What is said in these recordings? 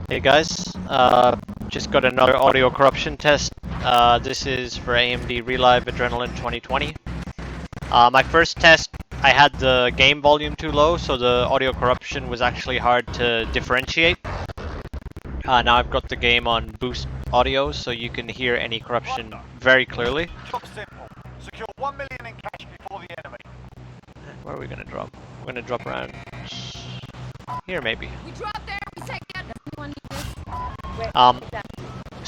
Hey guys, just got another audio corruption test. This is for AMD ReLive Adrenalin 2020. My first test, I had the game volume too low, so the audio corruption was actually hard to differentiate. Now I've got the game on boost audio, so you can hear any corruption very clearly. Job simple. Secure 1 million in cash before the enemy. Where are we gonna drop? We're gonna drop around here, maybe. We drop there, we take it. Does anyone need this?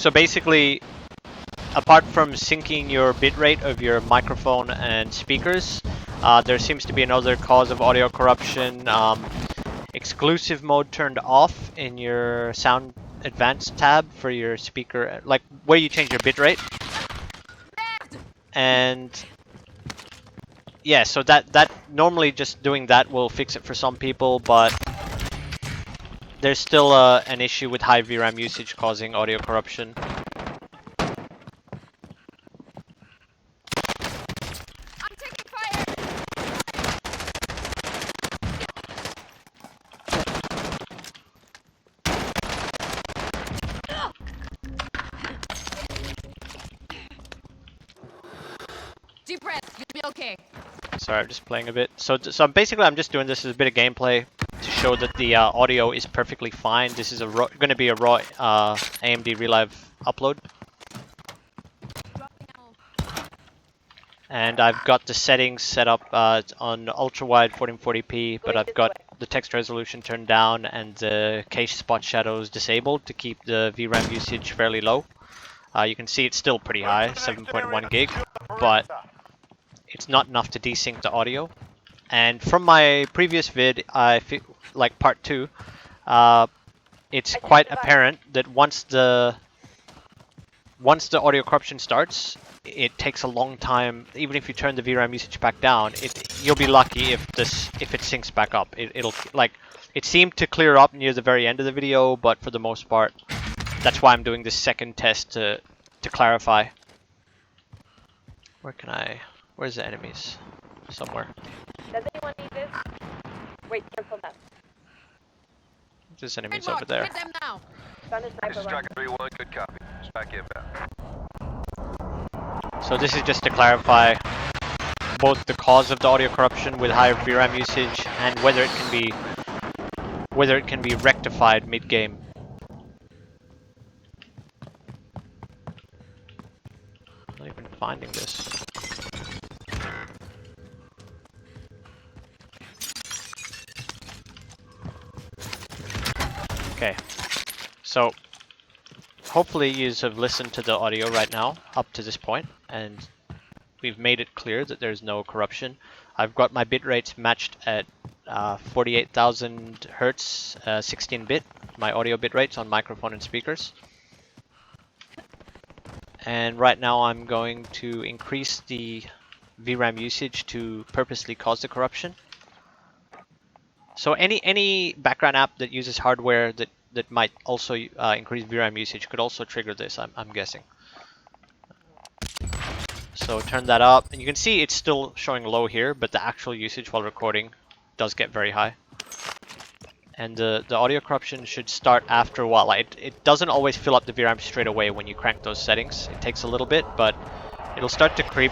So basically, apart from syncing your bitrate of your microphone and speakers, there seems to be another cause of audio corruption. Exclusive mode turned off in your sound advanced tab for your speaker, like where you change your bitrate. And yeah, so that normally just doing that will fix it for some people, but there's still an issue with high VRAM usage causing audio corruption. I'm taking fire. Deep breath, you'll be okay. Sorry, I'm just playing a bit. So basically, I'm just doing this as a bit of gameplay to show that the audio is perfectly fine. This is going to be a raw AMD ReLive upload. And I've got the settings set up on ultra-wide 1440p, but I've got the text resolution turned down and the cache spot shadows disabled to keep the VRAM usage fairly low. You can see it's still pretty high, 7.1 gig, but it's not enough to desync the audio. And from my previous vid, like part 2, it's quite apparent that once the audio corruption starts, it takes a long time. Even if you turn the VRAM usage back down, you'll be lucky if it syncs back up. It seemed to clear up near the very end of the video, but for the most part, that's why I'm doing this second test to clarify. Where's the enemies? Somewhere. Does anyone need this? Wait, cancel that. There's enemies over there. Hit them now. Found a This sniper is Striker 3-1, good copy. Back inbound. So this is just to clarify both the cause of the audio corruption with higher VRAM usage and whether it can be rectified mid-game. I'm not even finding this. Okay, so hopefully you have listened to the audio right now up to this point, and we've made it clear that there's no corruption. I've got my bit rates matched at 48,000 hertz, 16-bit, my audio bit rates on microphone and speakers. And right now I'm going to increase the VRAM usage to purposely cause the corruption. So any background app that uses hardware that might also increase VRAM usage could also trigger this, I'm guessing. So turn that up, and you can see it's still showing low here, but the actual usage while recording does get very high. And the audio corruption should start after a while. It doesn't always fill up the VRAM straight away when you crank those settings. It takes a little bit, but it'll start to creep.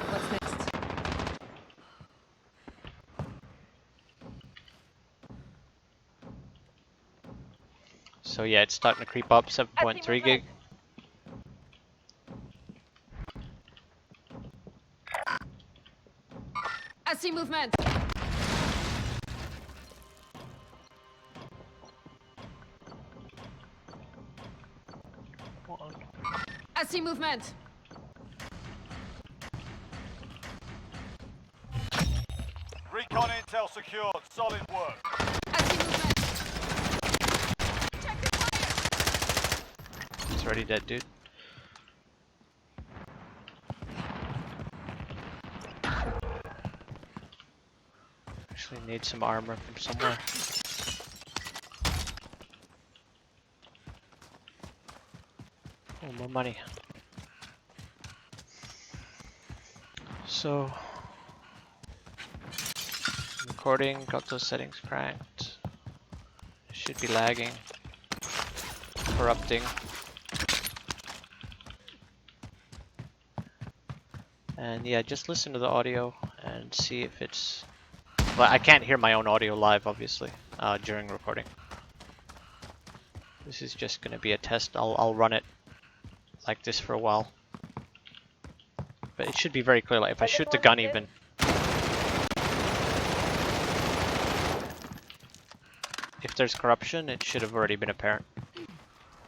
What's next? So yeah, it's starting to creep up, 7.3 gig. I see movement. I see movement. Recon intel secured. Solid work. I see movement. Check the fire. It's already dead, dude. Actually need some armor from somewhere. Oh, more money. So, recording, got those settings cranked. Should be lagging, corrupting. And yeah, just listen to the audio and see if it's... Well, I can't hear my own audio live, obviously, during recording. This is just going to be a test. I'll run it like this for a while. But it should be very clear, like if I shoot the gun even. If there's corruption, it should have already been apparent.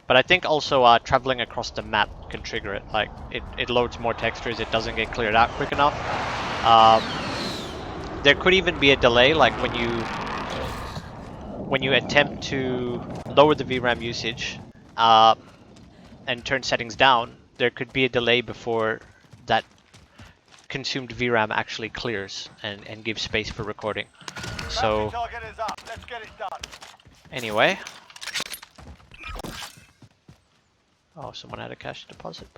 But I think also traveling across the map can trigger it. Like it loads more textures, it doesn't get cleared out quick enough. There could even be a delay, like when you attempt to lower the VRAM usage and turn settings down. There could be a delay before that consumed VRAM actually clears and gives space for recording. So Target is up. Let's get it done. anyway. Oh, someone had a cash deposit.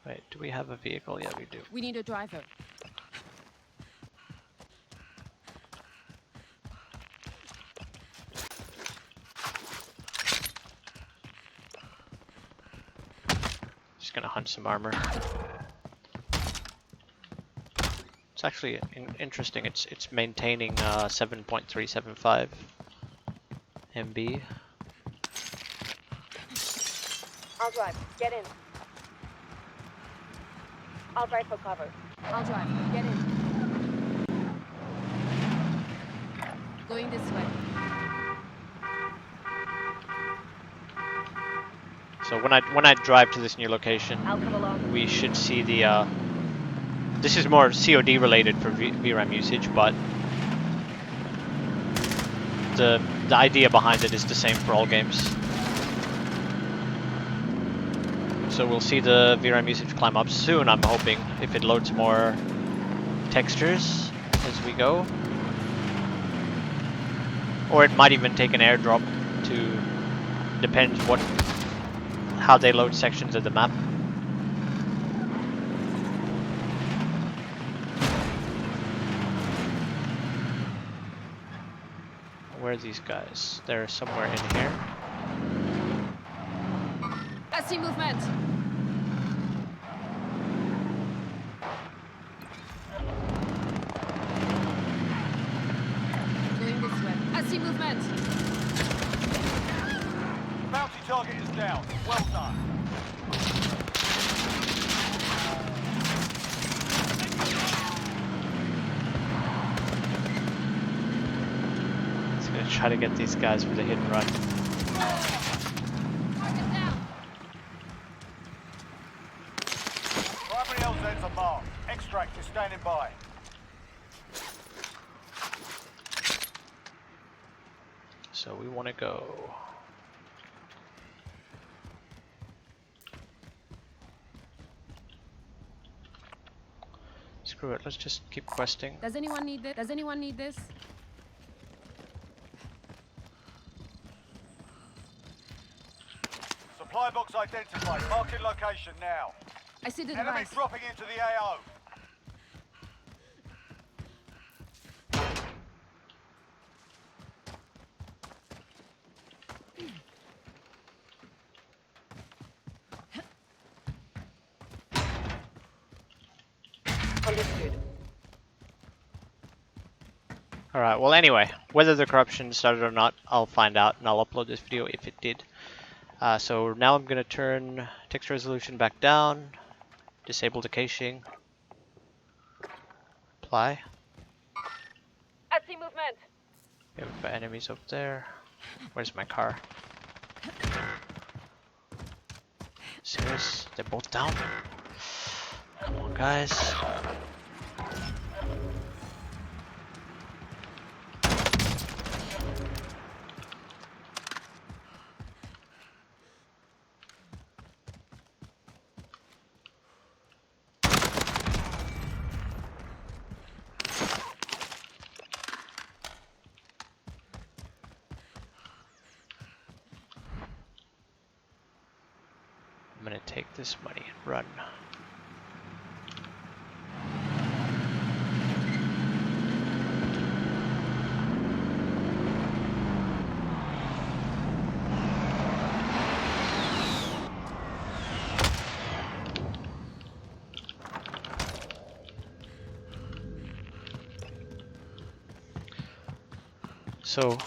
Wait, do we have a vehicle? Yeah, we do. We need a driver. Just gonna hunt some armor. It's actually interesting. It's maintaining 7.375 MB. I'll drive. Get in. I'll drive for cover. I'll drive. Get in. Going this way. So when I drive to this new location, I'll come along. we should see the. This is more COD related for VRAM usage, but the idea behind it is the same for all games. So we'll see the VRAM usage climb up soon, I'm hoping, if it loads more textures as we go. Or it might even take an airdrop to... depends how they load sections of the map. Where are these guys? They're somewhere in here. I see movement. Going this way. I see movement. Bounty target is down. Well done. Let's gonna try to get these guys for the hit and run. Target down. Primary LZs are marked. Extract is standing by. So we want to go. Screw it, let's just keep questing. Does anyone need this? Does anyone need this? Supply box identified. Marking location now. I see the Enemy device. dropping into the AO. Understood. Alright, well anyway, whether the corruption started or not, I'll find out and I'll upload this video if it did. So now I'm going to turn text resolution back down, disable the caching, apply. I see movement. Okay, we've got enemies up there. Where's my car? Serious? They're both down? Come on, guys. gonna take this money and run. So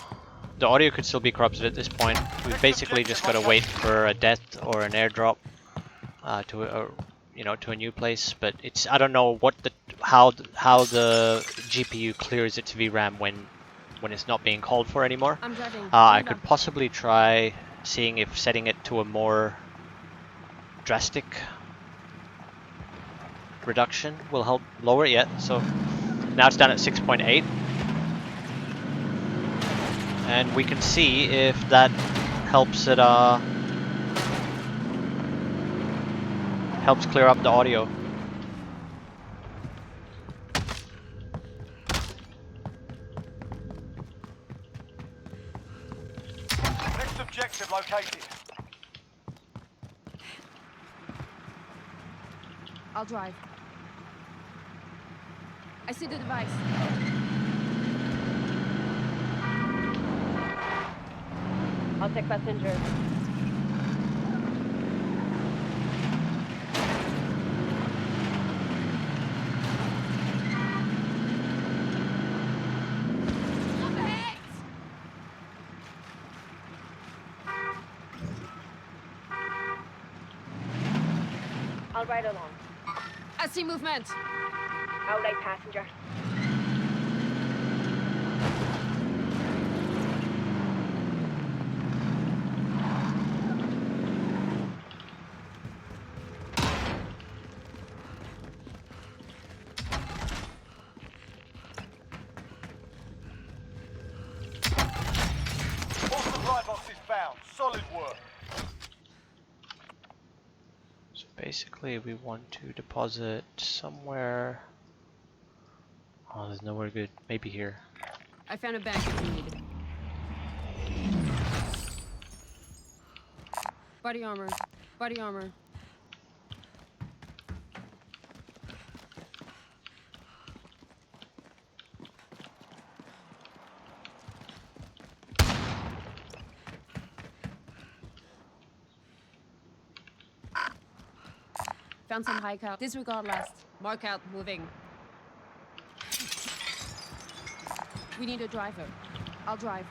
the audio could still be corrupted at this point. We've basically just got to wait for a death or an airdrop to a new place. But it's, I don't know what how the GPU clears its VRAM when it's not being called for anymore. I'm driving. I could possibly try seeing if setting it to a more drastic reduction will help lower it. Yeah, so now it's down at 6.8. And we can see if that helps it helps clear up the audio. Next objective located. I'll drive. I see the device. I'll take passengers. I'll ride along. I see movement. Outright passenger. All supply boxes found. Solid work. So basically we want to deposit somewhere. Oh, there's nowhere good. Maybe here. I found a bank if you need it. Body armor. Body armor. Found some high cal. Disregard last. Mark out. Moving. We need a driver. I'll drive.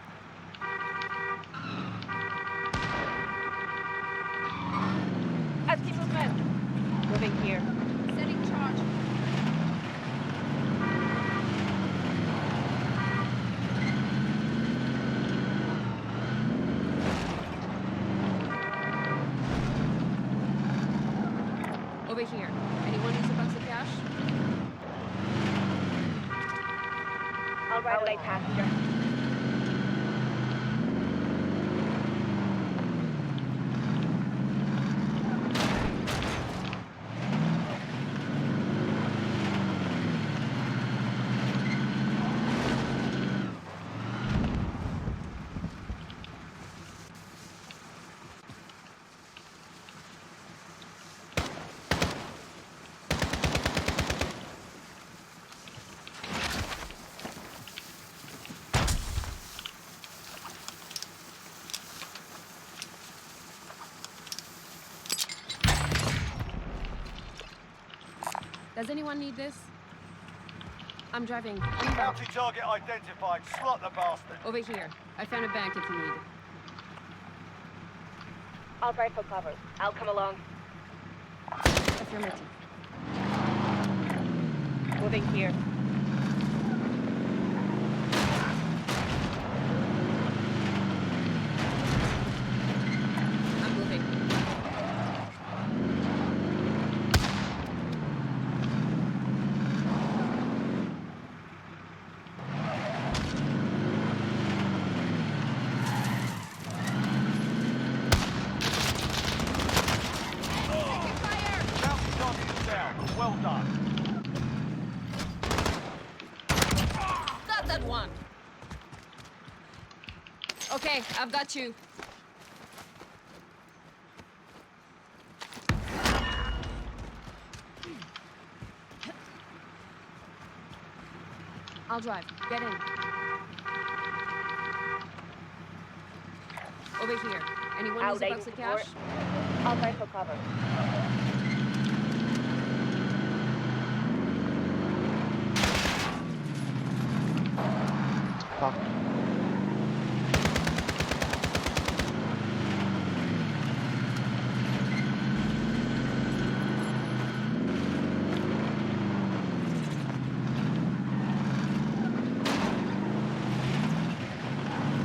I see movement. Moving here. Setting charge. Over here. Anyone needs a box of cash? I'll ride outright passenger. Does anyone need this? I'm driving. Bounty target identified. Slot the bastard. Over here. I found a bank if you need it. I'll ride for cover. I'll come along. Affirmative. Moving here. I'm moving. Bounty target is down. Well done. Got that one. Okay, I've got you. I'll drive. Get in. Over here. Anyone needs a box of cash? I'll drive for cover. Fuck.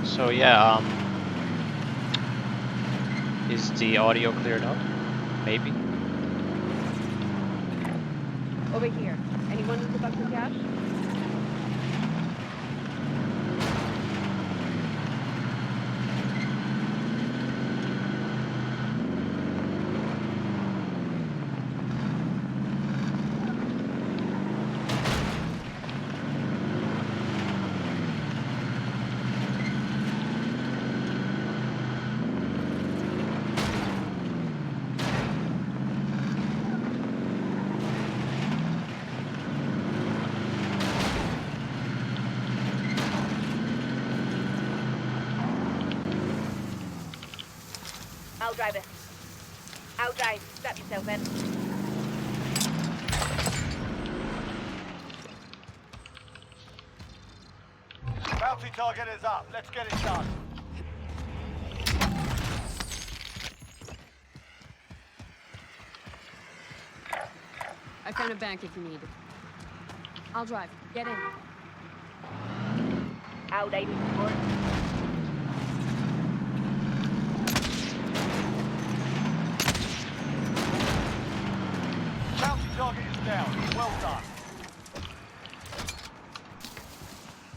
So yeah, is the audio cleared out? Maybe. Over here. Anyone needs a box of cash? I'll drive it. I'll drive. Strap yourself in. Bounty target is up. Let's get it done. I found a bank if you need it. I'll drive. Get in. I'll drive support. Bounty target is down. Well done.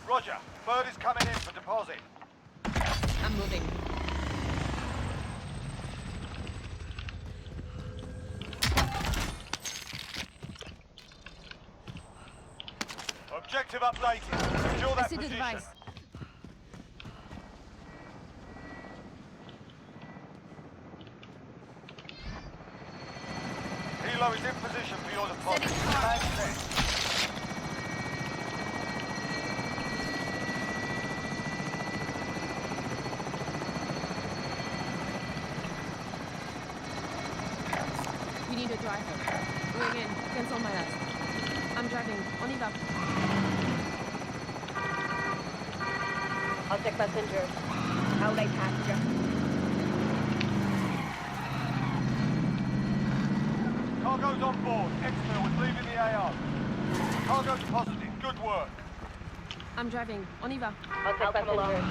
Roger. Bird is coming in for deposit. I'm moving. Objective updated. Secure I that see the position. device. Hilo is in position for your deposit. Setting fire. Plan set. We need a driver. Going in. Cancel my last. I'm driving. On y va. I'll check passenger. I'll drive passenger. Cargo's on board. Xtreme is leaving the AO. Cargo deposited. Good work. I'm driving. On y va. I'll take passenger.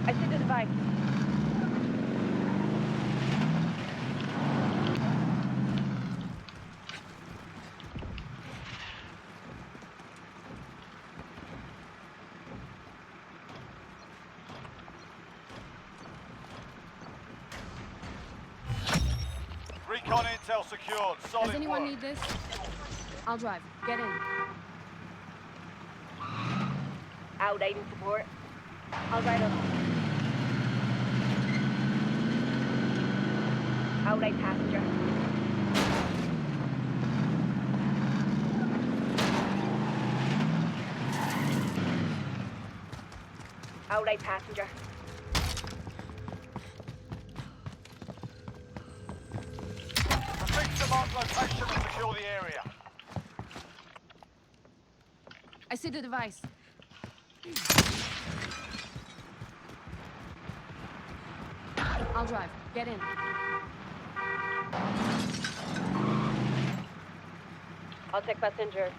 I see the device. Recon intel secured. Solid Does anyone work. need this? I'll drive. Get in. I'll drive support. I'll drive along. I'll drive passenger. I'll drive passenger. Proceed to mark location and secure the area. I see the device. I'll drive. Get in. I'll take passenger.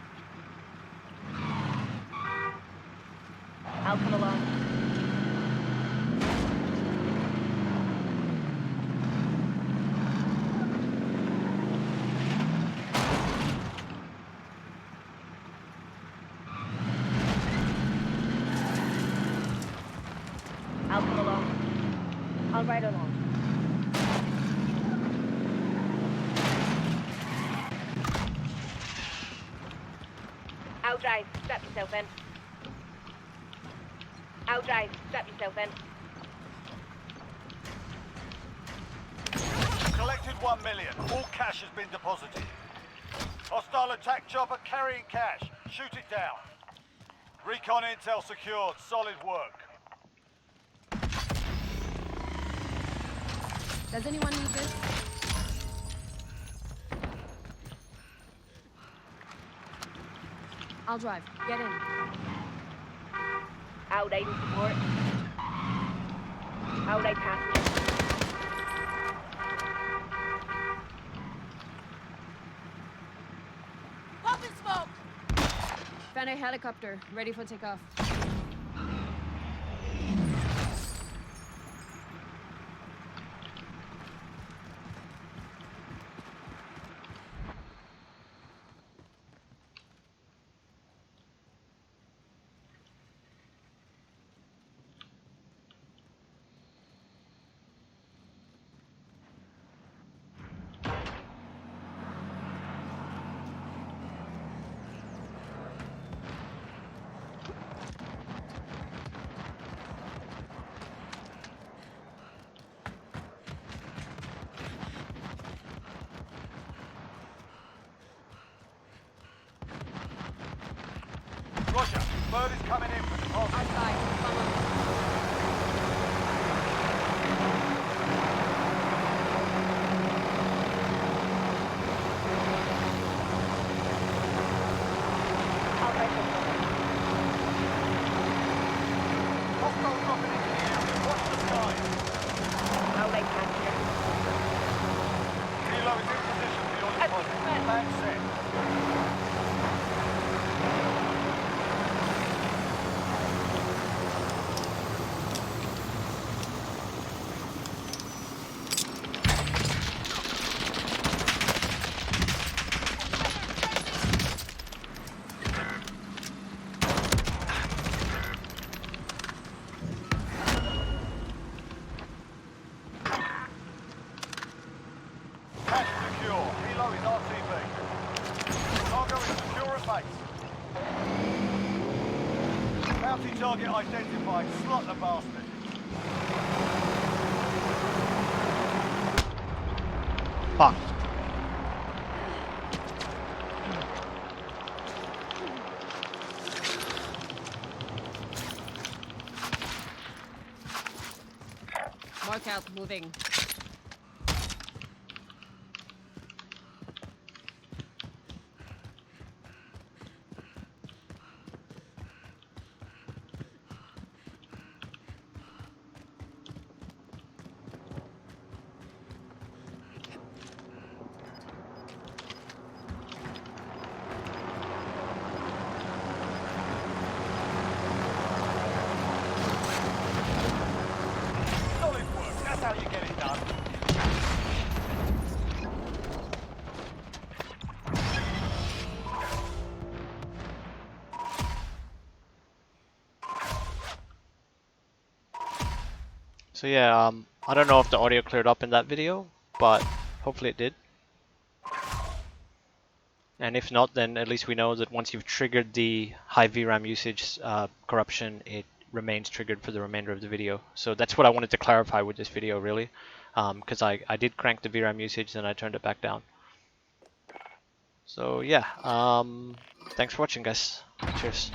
I'll come along. I'll come along. I'll ride along. I'll drive. Strap yourself in. I'll drive. Strap yourself in. Collected 1 million. All cash has been deposited. Hostile attack chopper carrying cash. Shoot it down. Recon intel secured. Solid work. Does anyone need this? I'll drive. Get in. Outright support. Outright passenger. Popping smoke! Found a helicopter, ready for takeoff. Roger. Bird is coming in for deposit. Outside, come on. Outright support. Hostile dropping into the area. Watch the skies. Outright passenger. Hilo is in position for your deposit. Plan set. Cash secure. Hilo is RTV. Cargo is secure at base. Bounty target identified. Slot the bastard. Fuck. Mark out, moving. Solid work. That's how you get it done. So yeah, I don't know if the audio cleared up in that video, but hopefully it did. And if not, then at least we know that once you've triggered the high VRAM usage corruption, it remains triggered for the remainder of the video. So that's what I wanted to clarify with this video, really, because I did crank the VRAM usage, then I turned it back down. So yeah, thanks for watching, guys. Cheers.